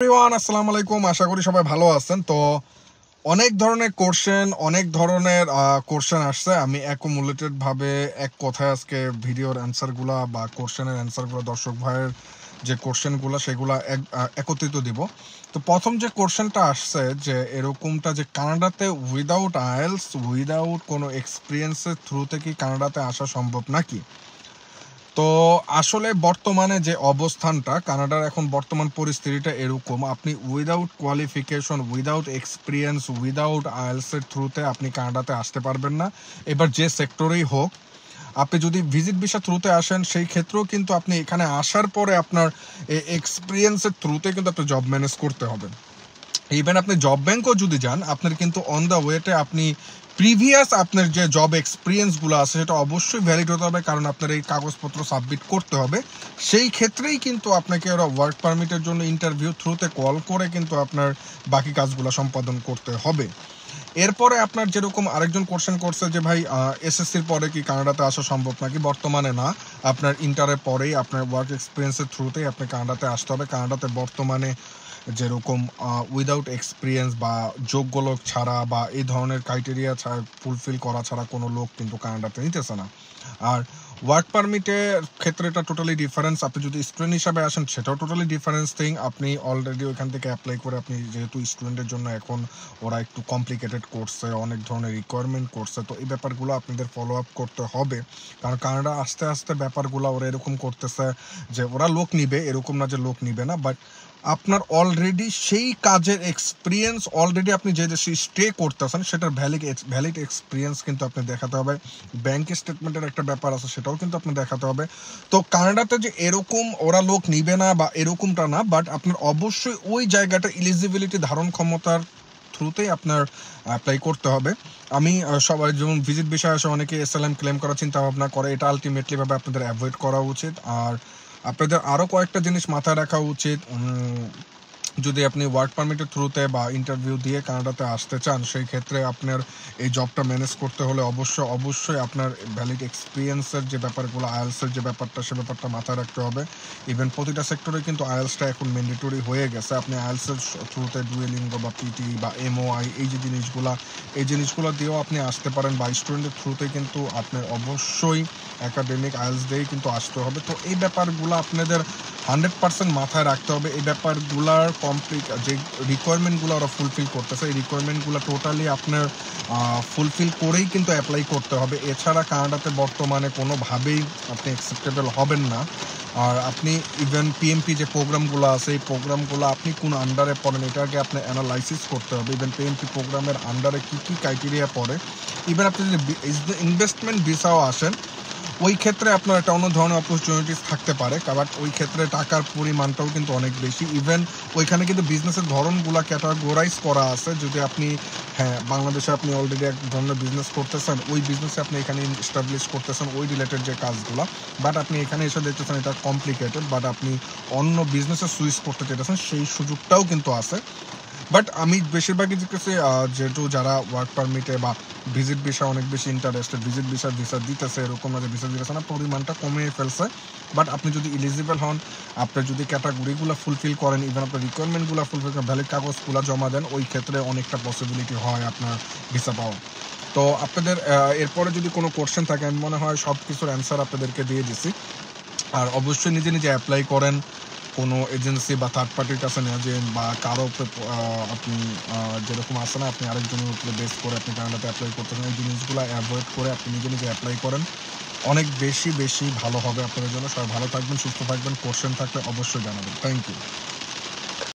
Everyone আসসালামু আলাইকুম। আশা করি সবাই ভালো আছেন। তো অনেক ধরনের কোশ্চেন আসছে। আমি অ্যাকুমুলেটেড ভাবে এক কথায় আজকে ভিডিওর অ্যান্সারগুলা বা কোশ্চেনের অ্যান্সারগুলো দর্শক ভাইয়ের যে কোশ্চেনগুলো সেগুলা একত্রিত দিব। তো প্রথম যে কোশ্চেনটা আসছে যে এরকমটা যে কানাডাতে উইদাউট আইএলস উইদাউট কোনো এক্সপিরিয়েন্সের থ্রুতে কি কানাডাতে আসা সম্ভব নাকি? তো আসলে বর্তমানে যে অবস্থানটা কানাডার এখন বর্তমান পরিস্থিতিটা এরকম, আপনি without qualification, without experience, without IELTS এর থ্রুতে আপনি কানাডাতে আসতে পারবেন না। এবার যে সেক্টরেই হোক, আপনি যদি ভিজিট ভিসা থ্রুতে আসেন সেই ক্ষেত্রেও কিন্তু আপনি এখানে আসার পরে আপনার এক্সপিরিয়েন্সের থ্রুতে কিন্তু আপনার জব ম্যানেজ করতে হবে। ইভেন আপনি জব ব্যাংকও যদি যান, আপনার কিন্তু অন দ্য ওয়েতে আপনি প্রিভিয়াস আপনার যে জব এক্সপিরিয়েন্সগুলো আছে সেটা অবশ্যই ভ্যালিড হতে হবে, কারণ আপনার এই কাগজপত্র সাবমিট করতে হবে। সেই ক্ষেত্রেই কিন্তু আপনাকে ওরা ওয়ার্ক পারমিটের জন্য ইন্টারভিউ থ্রুতে কল করে কিন্তু আপনার বাকি কাজগুলো সম্পাদন করতে হবে। এরপরে আপনার যেরকম আরেকজন কোশ্চেন করছে যে ভাই এসএসসির পরে কি কানাডাতে আসা সম্ভব নাকি? বর্তমানে না, আপনার ইন্টারের পরেই আপনার ওয়ার্ক এক্সপিরিয়েন্সের থ্রুতেই আপনি কানাডাতে আসতে হবে। কানাডাতে বর্তমানে যেরকম উইদাউট এক্সপিরিয়েন্স বা যোগ্য লোক ছাড়া বা এই ধরনের ক্রাইটেরিয়া ছাড়া ফুলফিল করা ছাড়া কোনো লোক কিন্তু কানাডাতে নিতেছে না। আর ওয়ার্ক পারমিটের ক্ষেত্রে এটা টোটালি ডিফারেন্স। আপনি যদি স্টুডেন্ট হিসাবে আসেন সেটাও টোটালি ডিফারেন্স থিং। আপনি অলরেডি ওইখান থেকে অ্যাপ্লাই করে আপনি যেহেতু স্টুডেন্টের জন্য এখন ওরা একটু কমপ্লিকেটেড করছে, অনেক ধরনের রিকোয়ারমেন্ট করছে, তো এই ব্যাপারগুলো আপনাদের ফলো আপ করতে হবে। কারণ কানাডা আস্তে আস্তে ব্যাপারগুলো ওরা এরকম করতেছে যে ওরা লোক নিবে, এরকম না যে লোক নিবে না, বাট আপনার অলরেডি সেই কাজের এক্সপিরিয়েন্স, অলরেডি আপনি যে দেশে স্টে করতেছেন সেটার ভ্যালিড এক্সপিরিয়েন্স কিন্তু আপনি দেখাতে হবে। ব্যাংক স্টেটমেন্টের একটা ব্যাপার আছে, সেটাও কিন্তু আপনি দেখাতে হবে। তো কানাডাতে যে এরকম ওরা লোক নিবে না বা এরকমটা না, বাট আপনার অবশ্যই ওই জায়গাটা এলিজিবিলিটি ধারণ ক্ষমতার থ্রুতেই আপনার অ্যাপ্লাই করতে হবে। আমি সবাই যেমন ভিজিট বিষয়ে আসে অনেকে এসএলএম ক্লেম করার চিন্তা ভাবনা করে, এটা আলটিমেটলি ভাবে আপনাদের অ্যাভয়েড করা উচিত। আর আপনাদের আরও কয়েকটা জিনিস মাথায় রাখা উচিত। যদি আপনি ওয়ার্ক পারমিটের থ্রুতে বা ইন্টারভিউ দিয়ে কানাডাতে আসতে চান, সেই ক্ষেত্রে আপনার এই জবটা ম্যানেজ করতে হলে অবশ্যই আপনার ভ্যালিড এক্সপিরিয়েন্সের যে ব্যাপারগুলো, আইএলসের যে ব্যাপারটা, সে ব্যাপারটা মাথায় রাখতে হবে। ইভেন প্রতিটা সেক্টরে কিন্তু আইএলসটা এখন ম্যান্ডেটরি হয়ে গেছে। আপনি আইএলসের থ্রুতে ডুয়েলিঙ্গো বা পিটি বা এমওআই এই যে জিনিসগুলো দিয়েও আপনি আসতে পারেন, বা স্টুডেন্টের থ্রুতে কিন্তু আপনার অবশ্যই একাডেমিক আইএলস দিয়েই কিন্তু আসতে হবে। তো এই ব্যাপারগুলো আপনাদের 100% মাথায় রাখতে হবে। এই ব্যাপারগুলার যে রিকোয়ারমেন্টগুলো ওরা ফুলফিল করতেছে, এই রিকোয়ারমেন্টগুলো টোটালি আপনার ফুলফিল করেই কিন্তু অ্যাপ্লাই করতে হবে। এছাড়া কানাডাতে বর্তমানে কোনোভাবেই আপনি অ্যাকসেপ্টেবল হবেন না। আর আপনি ইভেন পিএমপি যে প্রোগ্রামগুলো আছে, এই প্রোগ্রামগুলো আপনি কোন আন্ডারে পড়েন এটাকে আপনি অ্যানালাইসিস করতে হবে। ইভেন পিএমপি প্রোগ্রামের আন্ডারে কী কী ক্রাইটেরিয়া পড়ে। ইভেন আপনি যদি ইনভেস্টমেন্ট ভিসাও আসেন, ওই ক্ষেত্রে আপনার একটা অন্য ধরনের অপরচুনিটিস থাকতে পারে, কারণ ওই ক্ষেত্রে টাকার পরিমাণটাও কিন্তু অনেক বেশি। ইভেন ওইখানে কিন্তু বিজনেসের ধরনগুলো ক্যাটাগরাইজ করা আছে। যদি আপনি বাংলাদেশে আপনি অলরেডি এক ধরনের বিজনেস করতেছেন, ওই বিজনেসে আপনি এখানে এস্টাবলিশ করতেছেন ওই রিলেটেড যে কাজগুলো, বাট আপনি এখানে এসে দেখতেছেন এটা কমপ্লিকেটেড, বাট আপনি অন্য বিজনেসে সুইচ করতে চাইতেছেন, সেই সুযোগটাও কিন্তু আছে। বাট আমি বেশিরভাগই দেখতেছি যেহেতু যারা ওয়ার্ক পারমিটে বা ভিজিট ভিসা অনেক বেশি ইন্টারেস্টেড, ভিজিট ভিসা দিতেছে, এরকম না যে ভিসা দিতেছে না, পরিমাণটা কমিয়ে ফেলছে। বাট আপনি যদি এলিজিবল হন, আপনার যদি ক্যাটাগরিগুলো ফুলফিল করেন, ইভেন আপনার রিকোয়ারমেন্টগুলো ফুলফিল করেন, ভ্যালিড কাগজগুলো জমা দেন, ওই ক্ষেত্রে অনেকটা পসিবিলিটি হয় আপনার ভিসা পাওয়া। তো আপনাদের এরপরে যদি কোনো কোশ্চেন থাকে, আমি মনে হয় সব কিছুর অ্যান্সার আপনাদেরকে দিয়ে দিছি। আর অবশ্যই নিজে নিজে অ্যাপ্লাই করেন, কোনো এজেন্সি বা থার্ড পার্টির কাছে না যে, বা কারো আপনি যেরকম আছে না আপনি আরেকজনের উপরে বেস করে আপনি কানাডাতে অ্যাপ্লাই করতেছেন, এই জিনিসগুলো অ্যাভয়েড করে আপনি নিজে নিজে অ্যাপ্লাই করেন, অনেক বেশি ভালো হবে আপনাদের জন্য। সবাই ভালো থাকবেন, সুস্থ থাকবেন। কোশ্চেন থাকলে অবশ্যই জানাবেন। Thank you.